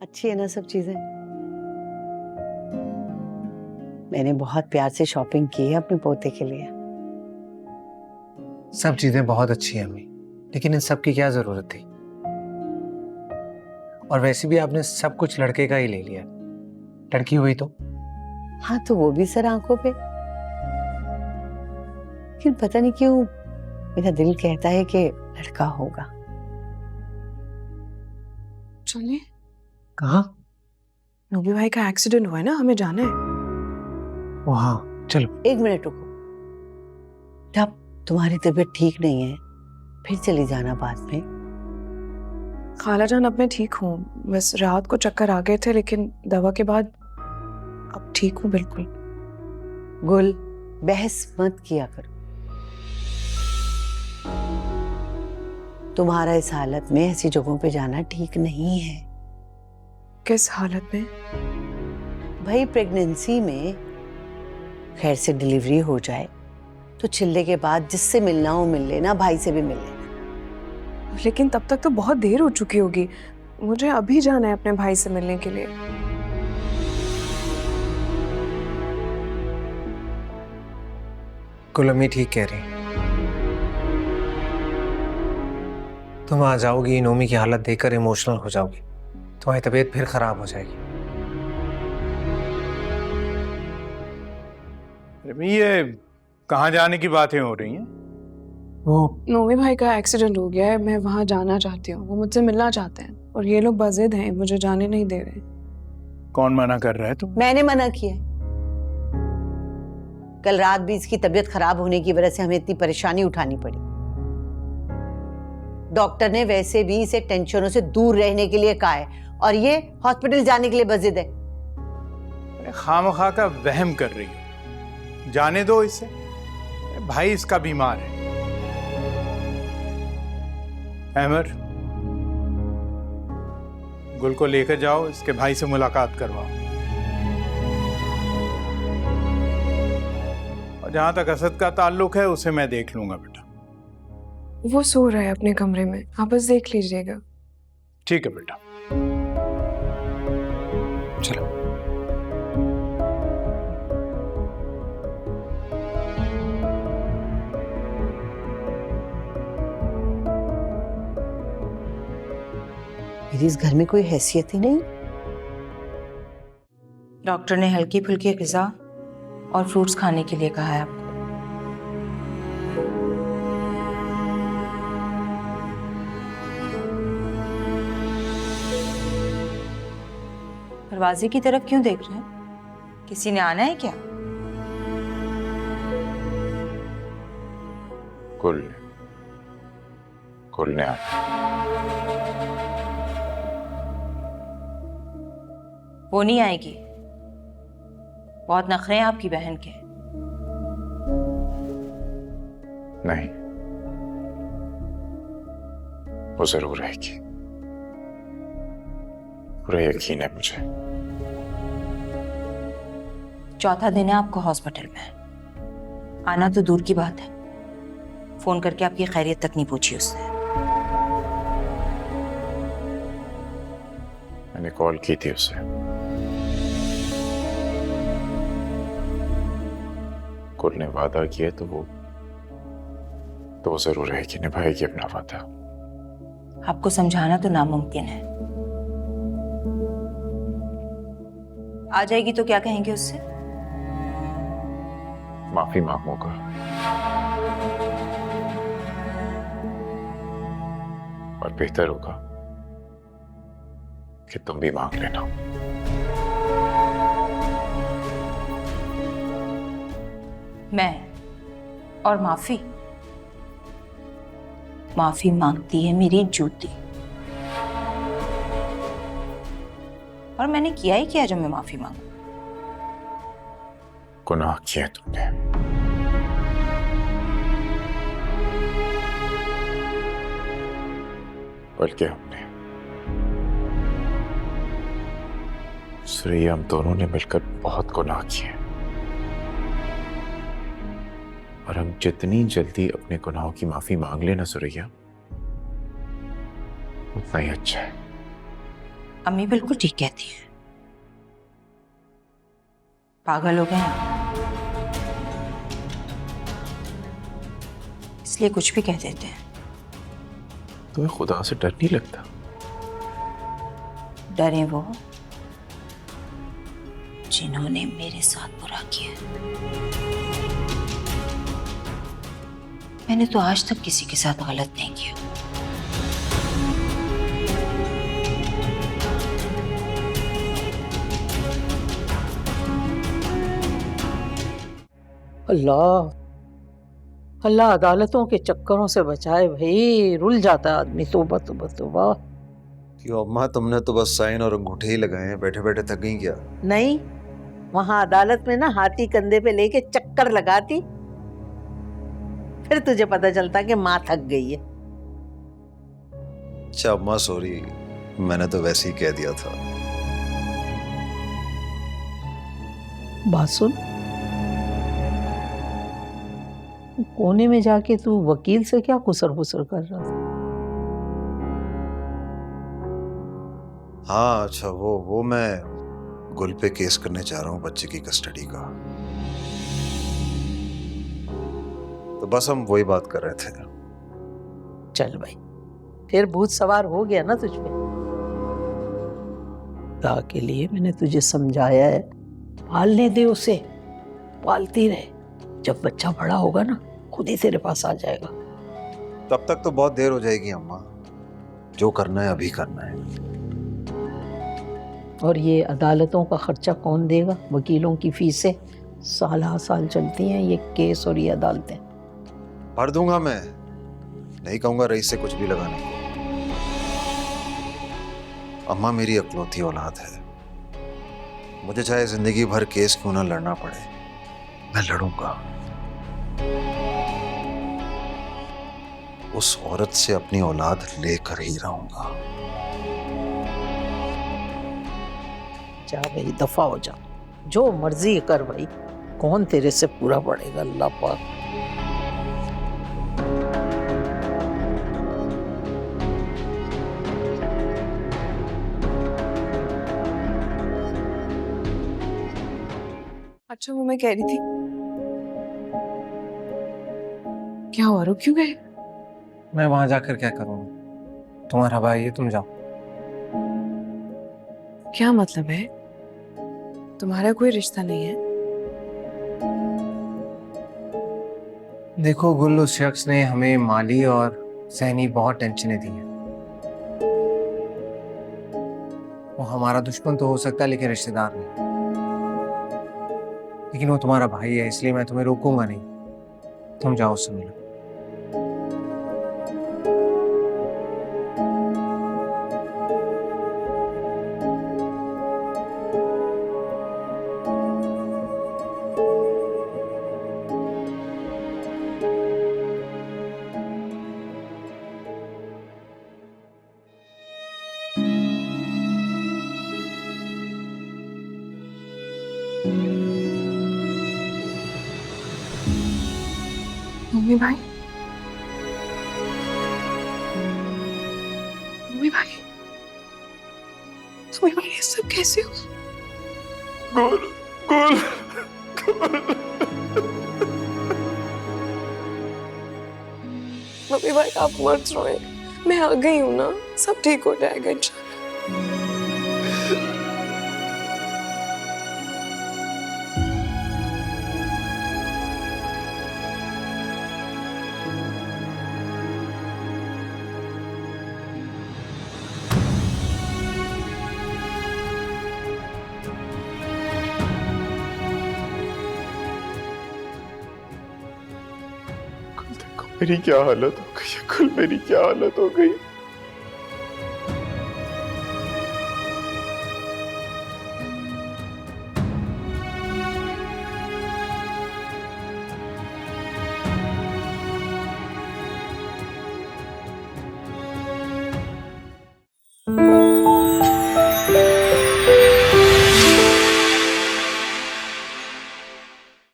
अच्छी है ना सब चीजें? मैंने बहुत प्यार से शॉपिंग की है अपने पोते के लिए। सब चीजें बहुत अच्छी हैं अम्मी, लेकिन इन सब की क्या जरूरत थी? और वैसे भी आपने सब कुछ लड़के का ही ले लिया। लड़की हुई तो हाँ तो वो भी सर आंखों पे, लेकिन पता नहीं क्यों मेरा दिल कहता है कि लड़का होगा। चलिए, कहाँ? नोबी भाई का एक्सीडेंट हुआ है ना, हमें जाना है। ओ हाँ चलो। एक मिनट रुको, जब तुम्हारी तबीयत ठीक नहीं है फिर चली जाना बाद में। खालाजान अब मैं ठीक हूँ, बस रात को चक्कर आ गए थे, लेकिन दवा के बाद अब ठीक हूँ बिल्कुल। गुल, बहस मत किया करो। तुम्हारा इस हालत में ऐसी जगहों पे जाना ठीक नहीं है। किस हालत में? भाई प्रेगनेंसी में खैर से डिलीवरी हो जाए तो चिल्ले के बाद जिससे मिलना हो मिल लेना, भाई से भी मिल लेना। लेकिन तब तक तो बहुत देर हो चुकी होगी, मुझे अभी जाना है अपने भाई से मिलने के लिए। कुल अम्मी ठीक कह रही। तुम आ जाओगी, नोमी की हालत देखकर इमोशनल हो जाओगी, तुम्हारी तबीयत फिर खराब हो जाएगी। ये कहाँ जाने की बातें हो रही हैं? वो नोमी भाई का एक्सीडेंट हो गया है, मैं वहां जाना चाहती हूँ। वो मुझसे मिलना चाहते हैं और ये लोग बाजिद हैं, मुझे जाने नहीं दे रहे। कौन मना कर रहा है तुम? मैंने मना किया। कल रात भी इसकी तबीयत खराब होने की वजह से हमें इतनी परेशानी उठानी पड़ी। डॉक्टर ने वैसे भी इसे टेंशनों से दूर रहने के लिए कहा है और ये हॉस्पिटल जाने के लिए बजिद है। खामखा का वहम कर रही हो, जाने दो इसे। भाई इसका बीमार है। अहमर, गुल को लेकर जाओ, इसके भाई से मुलाकात करवाओ। और जहां तक असद का ताल्लुक है उसे मैं देख लूंगा बेटा। वो सो रहा है अपने कमरे में, आप बस देख लीजिएगा। ठीक है बेटा। चलो। मेरी इस घर में कोई हैसियत ही नहीं। डॉक्टर ने हल्की फुल्की ग़िज़ा और फ्रूट्स खाने के लिए कहा है आपको। दरवाजे की तरफ क्यों देख रहे हैं? किसी ने आना है क्या? कुल ने आना। वो नहीं आएगी, बहुत नखरे हैं आपकी बहन के। नहीं, वो जरूर आएगी, पूरा यकीन है मुझे। चौथा दिन है आपको हॉस्पिटल में, आना तो दूर की बात है, फोन करके आपकी खैरियत तक नहीं पूछी उसने। मैंने कॉल की थी उसे। कुल ने वादा किया तो वो जरूर रहेगी, निभाएगी अपना वादा। आपको समझाना तो नामुमकिन है। आ जाएगी तो क्या कहेंगे उससे? माफी मांगूंगा। और बेहतर होगा कि तुम भी मांग लेना। मैं और माफी मांगती है मेरी जूती। और मैंने किया ही क्या जो मैं माफी मांगू? गुनाह किए तुमने। बल्कि हमने, सुरैया, हम दोनों ने मिलकर बहुत गुनाह किए। और हम जितनी जल्दी अपने गुनाहों की माफी मांग लेना सुरैया, उतना ही अच्छा है। अम्मी बिल्कुल ठीक कहती है, पागल हो गए हैं, इसलिए कुछ भी कह देते हैं। तुम्हें खुदा से डर नहीं लगता? डरे वो जिन्होंने मेरे साथ बुरा किया। मैंने तो आज तक किसी के साथ गलत नहीं किया। अल्लाह अल्लाह अदालतों के चक्करों से बचाए भाई, रुल जाता है आदमी। तौबा तौबा तौबा। क्यों अम्मा, तुमने तो बस साइन और अंगूठे ही लगाए हैं, बैठे बैठे थक गई क्या? नहीं, वहां अदालत में ना हाथी कंधे पे लेके चक्कर लगाती, फिर तुझे पता चलता कि माँ थक गई है। अच्छा अम्मा सॉरी, मैंने तो वैसे ही कह दिया था। बात सुन, कोने में जाके तू वकील से क्या खुसर फुसर कर रहा था? हाँ अच्छा, वो मैं गुल पे केस करने जा रहा हूँ, बच्चे की कस्टडी का। तो बस हम वही बात कर रहे थे। चल भाई, फिर भूत सवार हो गया ना तुझ पे। खुदा के लिए मैंने तुझे समझाया है, पालने दे उसे, पालती रहे। जब बच्चा बड़ा होगा ना, खुद ही तेरे पास आ जाएगा। तब तक तो बहुत देर हो जाएगी अम्मा, जो करना है अभी करना है। और ये अदालतों का खर्चा कौन देगा? वकीलों की फीसें साल साल चलती हैं ये केस और ये अदालतें। भर दूंगा मैं, नहीं कहूंगा रईस से कुछ भी लगाने को। अम्मा मेरी अकलौती औलाद है, मुझे चाहे जिंदगी भर केस क्यों ना लड़ना पड़े, मैं लड़ूंगा। उस औरत से अपनी औलाद लेकर ही रहूंगा। जा भाई, दफा हो जा, जो मर्जी कर भाई, कौन तेरे से पूरा पड़ेगा? अल्लाह पाक। अच्छा वो मैं कह रही थी, क्या हुआ, रुक क्यों गए? मैं वहां जाकर क्या करूंगा? तुम्हारा भाई है, तुम जाओ। क्या मतलब है? तुम्हारा कोई रिश्ता नहीं है? देखो गुल, उस शख्स ने हमें माली और सहनी बहुत टेंशनें दी हैं। वो हमारा दुश्मन तो हो सकता है लेकिन रिश्तेदार नहीं। लेकिन वो तुम्हारा भाई है, इसलिए मैं तुम्हें रोकूंगा नहीं। तुम जाओ, उससे मिलो। मम्मी भाई, मम्मी भाई, मम्मी भाई, ये सब कैसे हो? मम्मी भाई आप मत रोए, मैं आ गई हूँ ना, सब ठीक हो जाएगा इंशाल्लाह। मेरी क्या हालत हो गई है, कल मेरी क्या हालत हो गई।